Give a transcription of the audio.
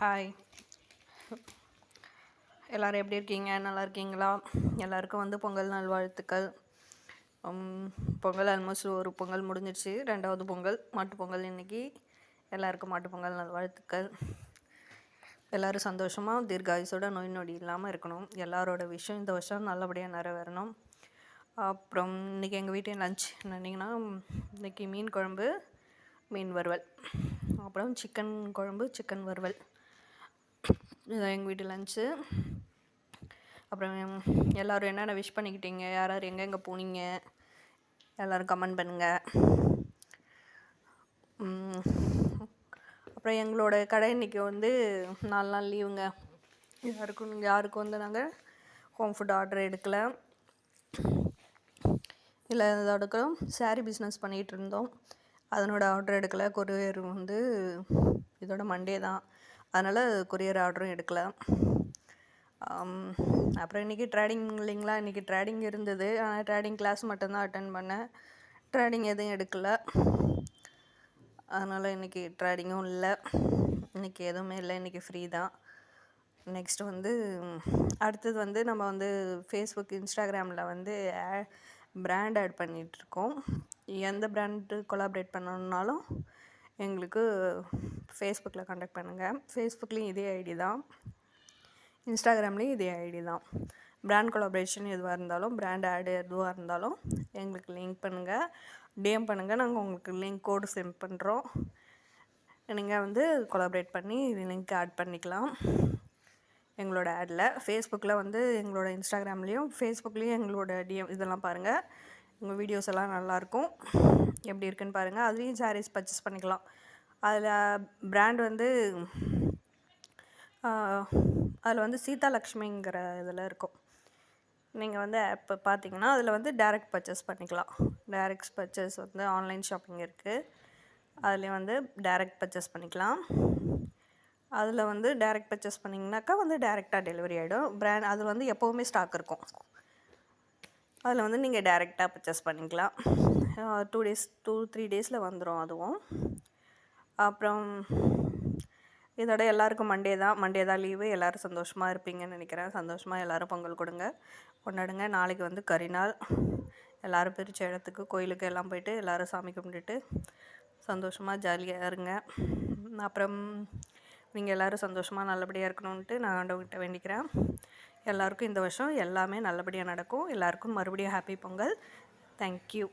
Hi, எல்லோரும் எப்படி இருக்கீங்க? நல்லா இருக்கீங்களா? எல்லாருக்கும் வந்து பொங்கல் நல்வாழ்த்துக்கள். பொங்கல் ஆல்மோஸ்ட் ஒரு பொங்கல் முடிஞ்சிடுச்சு. 2வது பொங்கல் மாட்டுப் பொங்கல். இன்றைக்கி எல்லாருக்கும் மாட்டுப் பொங்கல் நல்வாழ்த்துக்கள். எல்லோரும் சந்தோஷமாக தீர்காயுசோட நோய் நொடி இல்லாமல் இருக்கணும். எல்லாரோட விஷயம் இந்த வருஷம் நல்லபடியாக நிறைவேறணும். அப்புறம் இன்றைக்கி எங்கள் வீட்டில் லஞ்ச் என்னன்னிங்கன்னா, இன்றைக்கி மீன் குழம்பு, மீன் வறுவல், அப்புறம் சிக்கன் குழம்பு, சிக்கன் வறுவல். இதுதான் எங்கள் வீட்டு லன்ச்சு. அப்புறம் எல்லோரும் என்னென்ன விஷ் பண்ணிக்கிட்டீங்க, யார் யார் எங்கெங்கே போனீங்க, எல்லோரும் கமெண்ட் பண்ணுங்கள். அப்புறம் எங்களோட கடை இன்றைக்கி வந்து 4 நாள் லீவுங்க. யாருக்கும் வந்து நாங்கள் ஹோம் ஃபுட் ஆர்டர் எடுக்கலை. இல்லை அதோடக்கும் சாரீ பிஸ்னஸ் பண்ணிகிட்டு இருந்தோம், அதனோட ஆர்டர் எடுக்கலை. கொரியர் வந்து இதோட மண்டே தான், அதனால் கொரியர் ஆர்டரும் எடுக்கலை. அப்புறம் இன்றைக்கி ட்ரேடிங் இல்லைங்களா, இன்றைக்கி ட்ரேடிங் இருந்தது. ஆனால் ட்ரேடிங் கிளாஸ் மட்டும்தான் அட்டன் பண்ணேன், ட்ரேடிங் எதுவும் எடுக்கலை. அதனால் இன்றைக்கி ட்ரேடிங்கும் இல்லை, இன்றைக்கி எதுவுமே இல்லை, இன்றைக்கி ஃப்ரீ தான். நெக்ஸ்ட்டு வந்து அடுத்தது வந்து நம்ம வந்து ஃபேஸ்புக், இன்ஸ்டாகிராமில் வந்து பிராண்ட் ஆட் பண்ணிகிட்ருக்கோம். எந்த பிராண்டு கொலாபரேட் பண்ணணுன்னாலும் எங்களுக்கு ஃபேஸ்புக்கில் கான்டாக்ட் பண்ணுங்கள். ஃபேஸ்புக்லேயும் இதே ஐடி தான், இன்ஸ்டாகிராம்லேயும் இதே ஐடி தான். பிராண்ட் கொலாபரேஷன் எதுவாக இருந்தாலும், பிராண்ட் ஆடு எதுவாக இருந்தாலும் எங்களுக்கு லிங்க் பண்ணுங்கள், டிஎம் பண்ணுங்கள். நாங்கள் உங்களுக்கு லிங்க் கோடு சென்ட் பண்ணுறோம். நீங்கள் வந்து கொலாபரேட் பண்ணி லிங்க் ஆட் பண்ணிக்கலாம் எங்களோட ஆடில். ஃபேஸ்புக்கில் வந்து எங்களோட இன்ஸ்டாகிராம்லேயும் ஃபேஸ்புக்லேயும் எங்களோட டிஎம் இதெல்லாம் பாருங்கள். உங்கள் வீடியோஸ் எல்லாம் நல்லாயிருக்கும், எப்படி இருக்குன்னு பாருங்கள். அதுலேயும் சாரீஸ் பர்ச்சேஸ் பண்ணிக்கலாம். அதில் பிராண்ட் வந்து அதில் வந்து சீதா லக்ஷ்மிங்கிற இதில் இருக்கும். நீங்கள் வந்து ஆப் பார்த்தீங்கன்னா அதில் வந்து டைரக்ட் பர்ச்சேஸ் பண்ணிக்கலாம். டைரக்ட் பர்ச்சேஸ் வந்து ஆன்லைன் ஷாப்பிங் இருக்குது, அதுலேயும் வந்து டைரக்ட் பர்ச்சேஸ் பண்ணிக்கலாம். அதில் வந்து டைரக்ட் பர்ச்சேஸ் பண்ணிங்கனாக்கா வந்து டைரெக்டாக டெலிவரி ஆகிடும். பிராண்ட் அது வந்து எப்போவுமே ஸ்டாக் இருக்கும். அதில் வந்து நீங்கள் டைரெக்டாக பர்ச்சேஸ் பண்ணிக்கலாம். 2-3 டேஸில் வந்துடும் அதுவும். அப்புறம் இதோட எல்லாருக்கும் மண்டே தான் லீவு. எல்லோரும் சந்தோஷமாக இருப்பீங்கன்னு நினைக்கிறேன். சந்தோஷமாக எல்லோரும் பொங்கல் கொண்டாடுங்க. நாளைக்கு வந்து கரிநாள். எல்லோரும் பிரித்த இடத்துக்கு, கோயிலுக்கு எல்லாம் போய்ட்டு எல்லோரும் சாமி கும்பிட்டுட்டு சந்தோஷமாக ஜாலியாக இருங்க. அப்புறம் நீங்கள் எல்லோரும் சந்தோஷமாக நல்லபடியாக இருக்கணுன்ட்டு நான் ஆண்டவன்கிட்ட வேண்டிக்கிறேன். எல்லாருக்கும் இந்த வருஷம் எல்லாமே நல்லபடியாக நடக்கும். எல்லாருக்கும் மறுபடியும் ஹாப்பி பொங்கல். தேங்க்யூ.